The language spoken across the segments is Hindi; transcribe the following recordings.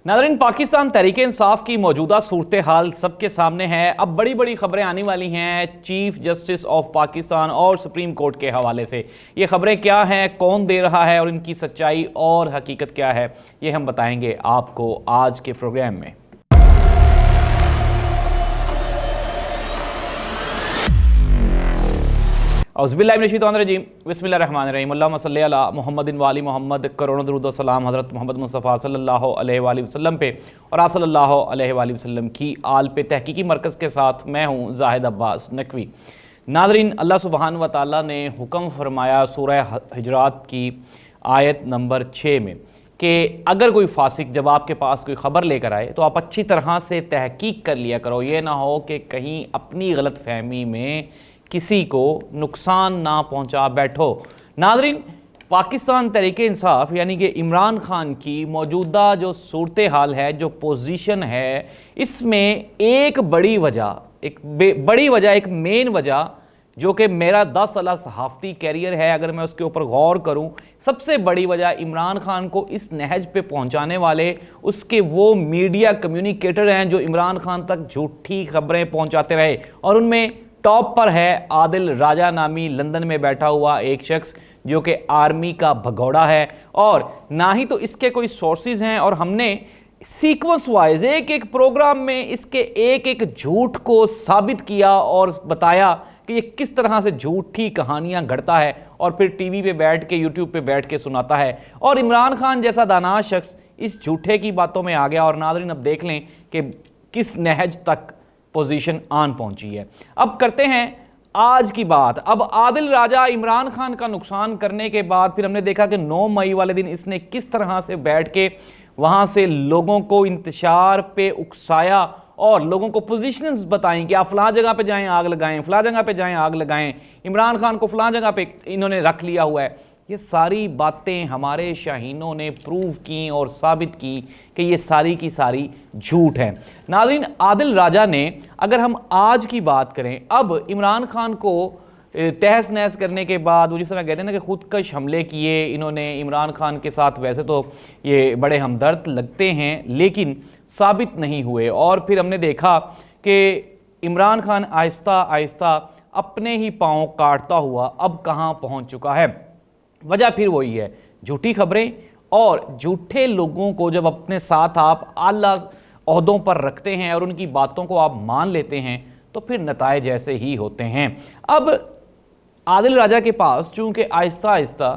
नाज़रीन, पाकिस्तान तहरीक इंसाफ की मौजूदा सूरत हाल सबके सामने है। अब बड़ी बड़ी खबरें आने वाली हैं चीफ जस्टिस ऑफ पाकिस्तान और सुप्रीम कोर्ट के हवाले से। ये खबरें क्या हैं, कौन दे रहा है और इनकी सच्चाई और हकीकत क्या है, ये हम बताएंगे आपको आज के प्रोग्राम में। औज़ुबिल्लाहिमिनश्शैतानिर्रजीम, बिस्मिल्लाहिर्रहमानिर्रहीम, अल्लाहुम्मा सल्लि अला मुहम्मदिन व आलि मुहम्मद, करोड़ों दुरूद व सलाम हज़रत मोहम्मद मुस्तफ़ा सल्लल्लाहु अलैहि वसल्लम पे और आप सल्लल्लाहु अलैहि वसल्लम की आल पे। तहकीकी मरकज़ के साथ मैं हूँ ज़ाहिद अब्बास नकवी। नाज़रीन, अल्लाह सुब्हान व तआला ने हुक्म फरमाया सूरह हिजरात की आयत नंबर 6 में कि अगर कोई फासिक जब आपके पास कोई ख़बर लेकर आए तो आप अच्छी तरह से तहकीक कर लिया करो। ये ना हो कि कहीं अपनी गलत फहमी में किसी को नुकसान ना पहुंचा बैठो। नाज़रीन, पाकिस्तान तहरीक इंसाफ यानी कि इमरान खान की मौजूदा जो सूरत हाल है, जो पोजीशन है, इसमें एक बड़ी वजह, एक मेन वजह जो कि मेरा 10 साल सहाफ़ती कैरियर है, अगर मैं उसके ऊपर गौर करूं, सबसे बड़ी वजह इमरान खान को इस नहज पे पहुंचाने वाले उसके वो मीडिया कम्युनिकेटर हैं जो इमरान खान तक झूठी खबरें पहुंचाते रहे। और उनमें टॉप पर है आदिल राजा नामी लंदन में बैठा हुआ एक शख्स जो कि आर्मी का भगोड़ा है, और ना ही तो इसके कोई सोर्सेज हैं। और हमने सीक्वेंस वाइज एक एक प्रोग्राम में इसके एक एक झूठ को साबित किया और बताया कि ये किस तरह से झूठी कहानियां गढ़ता है और फिर टीवी पे बैठ के, यूट्यूब पे बैठ के सुनाता है। और इमरान खान जैसा दाना शख्स इस झूठे की बातों में आ गया। और नाज़रीन, अब देख लें कि किस नहज तक पोजीशन आन पहुंची है। अब करते हैं आज की बात। अब आदिल राजा इमरान खान का नुकसान करने के बाद फिर हमने देखा कि 9 मई वाले दिन इसने किस तरह से बैठ के वहां से लोगों को इंतशार पे उकसाया और लोगों को पोजीशंस बताई कि आप फलां जगह पे जाएं आग लगाएं, फलां जगह पे जाएं आग लगाएं, इमरान खान को फलां जगह पे इन्होंने रख लिया हुआ है। ये सारी बातें हमारे शाहीनों ने प्रूव की और साबित की कि ये सारी की सारी झूठ है। नाज़रीन, आदिल राजा ने, अगर हम आज की बात करें, अब इमरान खान को तहस नहस करने के बाद वो जिस तरह कहते हैं ना कि खुदकश हमले किए इन्होंने इमरान खान के साथ, वैसे तो ये बड़े हमदर्द लगते हैं लेकिन साबित नहीं हुए। और फिर हमने देखा कि इमरान खान आहिस्ता आहिस्ता अपने ही पाँव काटता हुआ अब कहाँ पहुँच चुका है। वजह फिर वही है, झूठी खबरें और झूठे लोगों को जब अपने साथ आप आला ओहदों पर रखते हैं और उनकी बातों को आप मान लेते हैं तो फिर नताइज ऐसे ही होते हैं। अब आदिल राजा के पास चूंकि आहिस्ता आहिस्ता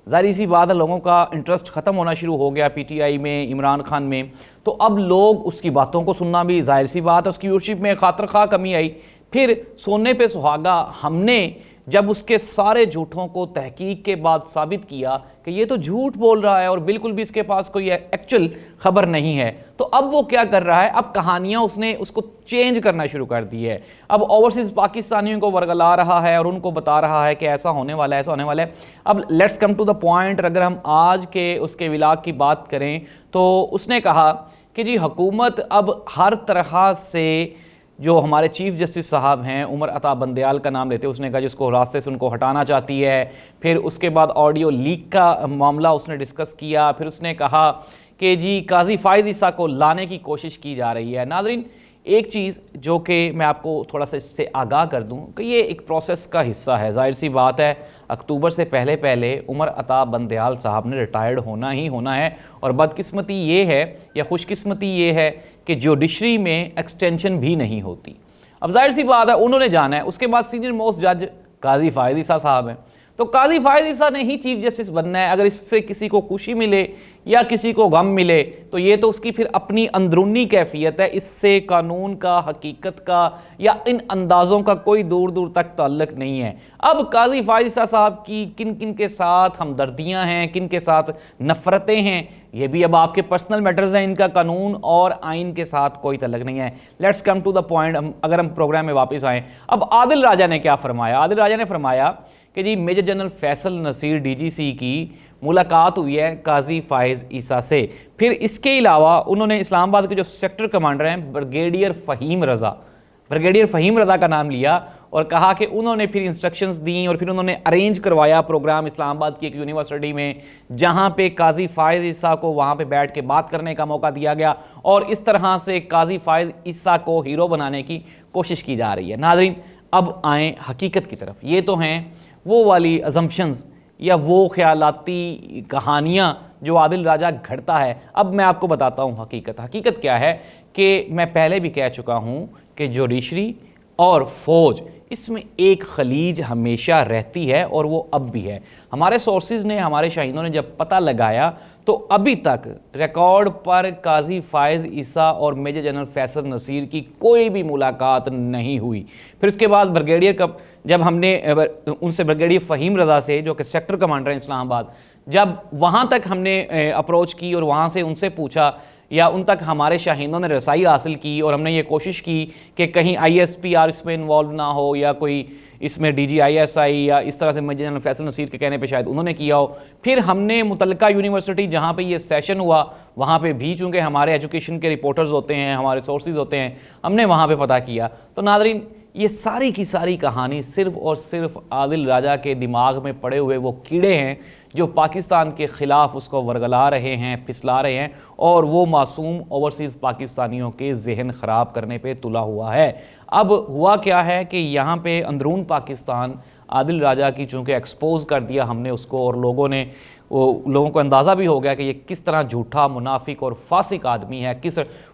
ज़ाहिर सी बात है लोगों का इंटरेस्ट ख़त्म होना शुरू हो गया पीटीआई में, इमरान खान में, तो अब लोग उसकी बातों को सुनना भी ज़ाहिर सी बात है, उसकी व्यूअरशिप में खातिर खा कमी आई। फिर सोने पे सुहागा हमने जब उसके सारे झूठों को तहकीक के बाद साबित किया कि ये तो झूठ बोल रहा है और बिल्कुल भी इसके पास कोई एक्चुअल खबर नहीं है, तो अब वो क्या कर रहा है, अब कहानियां उसने उसको चेंज करना शुरू कर दी है। अब ओवरसीज़ पाकिस्तानियों को वर्गला रहा है और उनको बता रहा है कि ऐसा होने वाला है, ऐसा होने वाला है। अब let's come to the point. अगर हम आज के उसके विलाग की बात करें तो उसने कहा कि जी हुकूमत अब हर तरह से, जो हमारे चीफ जस्टिस साहब हैं उमर अता बंदयाल का नाम लेते, उसने कहा जिसको रास्ते से उनको हटाना चाहती है। फिर उसके बाद ऑडियो लीक का मामला उसने डिस्कस किया। फिर उसने कहा कि जी काजी फायद ईसा को लाने की कोशिश की जा रही है। नाज़रीन, एक चीज़ जो कि मैं आपको थोड़ा सा इससे आगाह कर दूं कि ये एक प्रोसेस का हिस्सा है। ज़ाहिर सी बात है अक्टूबर से पहले पहले उमर अता बंदयाल साहब ने रिटायर्ड होना ही होना है। और बदकिस्मती ये है या खुशकिस्मती ये है कि जुडिशरी में एक्सटेंशन भी नहीं होती। अब जाहिर सी बात है उन्होंने जाना है। उसके बाद सीनियर मोस्ट जज काजी फायद ईसा साहब हैं, तो काजी फायद ईसा ने ही चीफ जस्टिस बनना है। अगर इससे किसी को खुशी मिले या किसी को गम मिले तो ये तो उसकी फिर अपनी अंदरूनी कैफियत है, इससे कानून का, हकीकत का या इन अंदाज़ों का कोई दूर दूर तक ताल्लुक नहीं है। अब काजी फायद ईसा साहब की किन किन के साथ हमदर्दियाँ हैं, किन के साथ नफ़रतें हैं, ये भी अब आपके पर्सनल मैटर्स हैं। इनका कानून और आइन के साथ कोई तल्लुक नहीं है। Let's come to the point. अगर हम प्रोग्राम में वापस आएँ, अब आदिल राजा ने क्या फरमाया। आदिल राजा ने फरमाया कि जी major general Faisal Naseer DGC की मुलाकात हुई है काजी फायद ईसा से। फिर इसके अलावा उन्होंने इस्लामाबाद के जो सेक्टर कमांडर हैं ब्रिगेडियर फ़हीम रज़ा का नाम लिया और कहा कि उन्होंने फिर इंस्ट्रक्शंस दी और फिर उन्होंने अरेंज करवाया प्रोग्राम इस्लामाबाद की एक यूनिवर्सिटी में, जहां पे काजी फायज़ ईसा को वहां पे बैठ के बात करने का मौका दिया गया और इस तरह से काजी फायज़ ईसा को हीरो बनाने की कोशिश की जा रही है। नाज़रीन, अब आएँ हकीकत की तरफ। ये तो हैं वो वाली अजम्पशंस या वो ख्यालाती कहानियाँ जो आदिल राजा घड़ता है। अब मैं आपको बताता हूँ हकीकत क्या है कि मैं पहले भी कह चुका हूँ कि जुडिशरी और फौज, इसमें एक खलीज हमेशा रहती है और वो अब भी है। हमारे सोर्सेज ने, हमारे शाहीनों ने जब पता लगाया तो अभी तक रिकॉर्ड पर काजी फायज़ ईसा और मेजर जनरल फैसल नसीर की कोई भी मुलाकात नहीं हुई। फिर उसके बाद ब्रिगेडियर कब जब हमने उनसे ब्रिगेडियर फ़हीम रज़ा से, जो कि सेक्टर कमांडर हैं इस्लामाबाद, जब वहाँ तक हमने अप्रोच की और वहाँ से उनसे पूछा या उन तक हमारे शाहीनों ने रसाई हासिल की और हमने ये कोशिश की कि कहीं ISPR इसमें इन्वॉल्व ना हो या कोई इसमें DGISI या इस तरह से मेजर जनरल फैसल नसीर के कहने पे शायद उन्होंने किया हो। फिर हमने मुतलका यूनिवर्सिटी जहाँ पे ये सेशन हुआ वहाँ पे भी, चूँकि हमारे एजुकेशन के रिपोर्टर्स होते हैं, हमारे सोर्सेज होते हैं, हमने वहाँ पे पता किया। तो नाज़रीन, ये सारी की सारी कहानी सिर्फ़ और सिर्फ आदिल राजा के दिमाग में पड़े हुए वो कीड़े हैं जो पाकिस्तान के ख़िलाफ़ उसको वरगला रहे हैं, फिसला रहे हैं और वो मासूम ओवरसीज़ पाकिस्तानियों के जहन ख़राब करने पे तुला हुआ है। अब हुआ क्या है कि यहाँ पे अंदरून पाकिस्तान आदिल राजा की चूँकि एक्सपोज कर दिया हमने उसको और लोगों को अंदाज़ा भी हो गया कि ये किस तरह झूठा, मुनाफिक और फासिक आदमी है।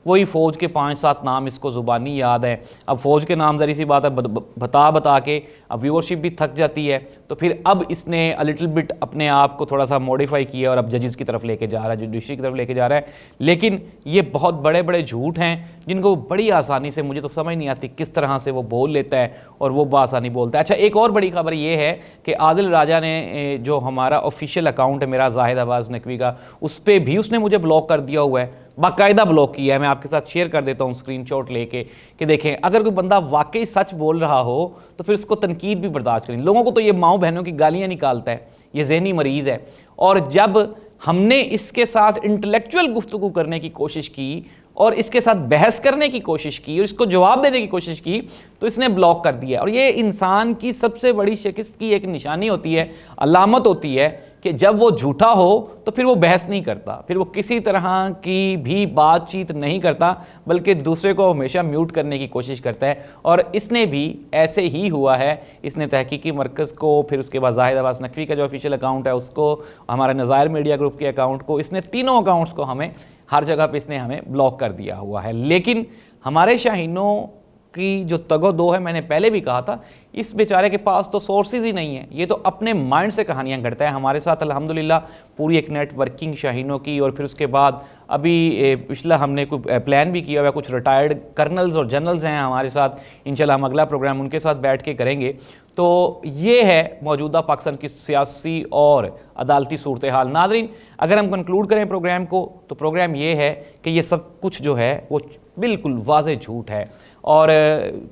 वही फ़ौज के 5-7 नाम इसको ज़ुबानी याद है। अब फ़ौज के नाम ज़री सी बात है, बता के अब व्यूअरशिप भी थक जाती है। तो फिर अब इसने अ लिटिल बिट अपने आप को थोड़ा सा मॉडिफाई किया और अब जजेस की तरफ लेके जा रहा है, जुडिशरी की तरफ लेके जा रहा है। लेकिन ये बहुत बड़े बड़े झूठ हैं जिनको बड़ी आसानी से, मुझे तो समझ नहीं आती किस तरह से वो बोल लेता है और वो बासानी बोलता है। अच्छा, एक और बड़ी खबर ये है कि आदिल राजा ने जो हमारा ऑफिशियल अकाउंट है मेरा जाहिद अब्बास नकवी का, उस पर भी उसने मुझे ब्लॉक कर दिया हुआ है, बाकायदा ब्लॉक किया है। मैं आपके साथ शेयर कर देता हूँ स्क्रीनशॉट लेके कि देखें, अगर कोई बंदा वाकई सच बोल रहा हो तो फिर उसको तनकीद भी बर्दाश्त करें। लोगों को तो ये माओ बहनों की गालियाँ निकालता है, ये जहनी मरीज़ है। और जब हमने इसके साथ इंटेलेक्चुअल गुफ्तगू करने की कोशिश की और इसके साथ बहस करने की कोशिश की और इसको जवाब देने की कोशिश की तो इसने ब्लॉक कर दिया। और ये इंसान की सबसे बड़ी शिकस्त की एक निशानी होती है, अलामत होती है कि जब वो झूठा हो तो फिर वो बहस नहीं करता, फिर वो किसी तरह की भी बातचीत नहीं करता, बल्कि दूसरे को हमेशा म्यूट करने की कोशिश करता है। और इसने भी ऐसे ही हुआ है। इसने तहकीकी मरकज़ को, फिर उसके बाद जाहिद अब्बास नकवी का जो ऑफिशियल अकाउंट है उसको, हमारा नज़ायर मीडिया ग्रुप के अकाउंट को, इसने तीनों अकाउंट्स को हमें हर जगह पे इसने हमें ब्लॉक कर दिया हुआ है। लेकिन हमारे शाहीनों की जो तगो दो है, मैंने पहले भी कहा था, इस बेचारे के पास तो सोर्सेज ही नहीं है, ये तो अपने माइंड से कहानियां घड़ता है। हमारे साथ अल्हम्दुलिल्लाह पूरी एक नेटवर्किंग शाहीनों की, और फिर उसके बाद अभी पिछला हमने कोई प्लान भी किया हुआ, कुछ रिटायर्ड कर्नल्स और जनरल्स हैं हमारे साथ, इंशाल्लाह हम अगला प्रोग्राम उनके साथ बैठ के करेंगे। तो ये है मौजूदा पाकिस्तान की सियासी और अदालती सूरत हाल। नाज़रीन, अगर हम कंक्लूड करें प्रोग्राम को तो प्रोग्राम ये है कि ये सब कुछ जो है वो बिल्कुल वाज़ेह झूठ है। और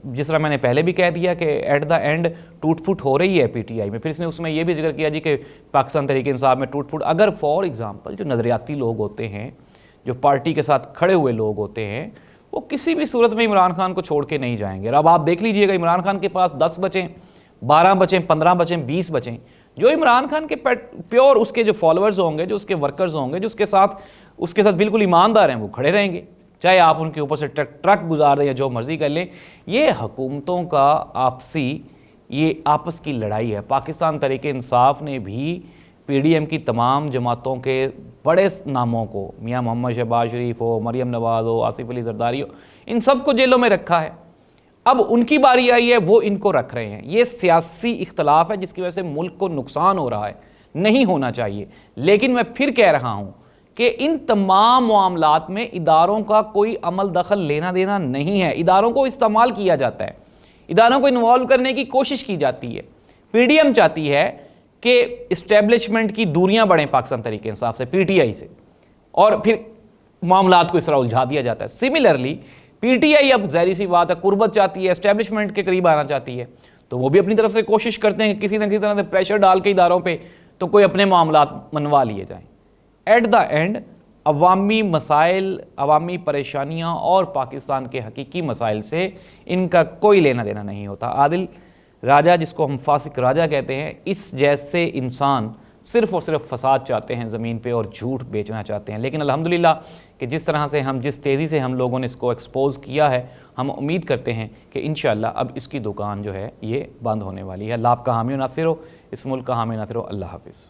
जिस तरह मैंने पहले भी कह दिया कि एट द एंड टूट फूट हो रही है PTI में। फिर इसने उसमें यह भी जिक्र किया जी कि पाकिस्तान तहरीक इंसाफ में टूट फूट, अगर फॉर एग्ज़ाम्पल जो नज़रियाती लोग होते हैं, जो पार्टी के साथ खड़े हुए लोग होते हैं, वो किसी भी सूरत में इमरान खान को छोड़ के नहीं जाएंगे। अब आप देख लीजिएगा, इमरान खान के पास 10 बचें, 12 बचें, 15 बचें, 20 बचें, जो इमरान खान के प्योर उसके जो फॉलोअर्स होंगे, जो उसके वर्कर्स होंगे, जो उसके साथ बिल्कुल ईमानदार हैं, वो खड़े रहेंगे। चाहे आप उनके ऊपर से ट्रक गुजार दें या जो मर्जी कर लें। ये हुकूमतों का ये आपस की लड़ाई है। पाकिस्तान तहरीक इंसाफ ने भी PDM की तमाम जमातों के बड़े नामों को, मियाँ मोहम्मद शहबाज शरीफ हो, मरियम नवाज़ हो, आसिफ अली जरदारी हो, इन सब को जेलों में रखा है। अब उनकी बारी आई है, वो इनको रख रहे हैं। ये सियासी इख्तलाफ है जिसकी वजह से मुल्क को नुकसान हो रहा है, नहीं होना चाहिए। लेकिन मैं फिर कह रहा हूँ कि इन तमाम मामलात में इदारों का कोई अमल दखल लेना देना नहीं है। इदारों को इस्तेमाल किया जाता है, इदारों को इन्वॉल्व करने की कोशिश की जाती है। PDM चाहती है कि इस्टेब्लिशमेंट की दूरियां बढ़ें पाकिस्तान तहरीक इंसाफ से, PTI से, और फिर मामलात को इस तरह उलझा दिया जाता है। सिमिलरली PTI अब ज़ाहिर सी बात है कुर्बत चाहती है, इस्टेब्लिशमेंट के करीब आना चाहती है, तो वो भी अपनी तरफ से कोशिश करते हैं कि किसी न किसी तरह से प्रेशर डाल के इदारों पे तो कोई अपने मामलात मनवा लिए जाएं। एट द एंड अवामी मसाइल, अवामी परेशानियां और पाकिस्तान के हकीकी मसाइल से इनका कोई लेना देना नहीं होता। आदिल राजा जिसको हम फासिक राजा कहते हैं, इस जैसे इंसान सिर्फ़ और सिर्फ फसाद चाहते हैं ज़मीन पे और झूठ बेचना चाहते हैं। लेकिन अल्हम्दुलिल्लाह कि जिस तरह से जिस तेज़ी से हम लोगों ने इसको एक्सपोज़ किया है, हम उम्मीद करते हैं कि इंशाअल्लाह अब इसकी दुकान जो है ये बंद होने वाली है। अल्लाह आपका हामी नासिर हो, इस मुल्क का हामी नासिर हो। अल्लाह हाफ़िज़।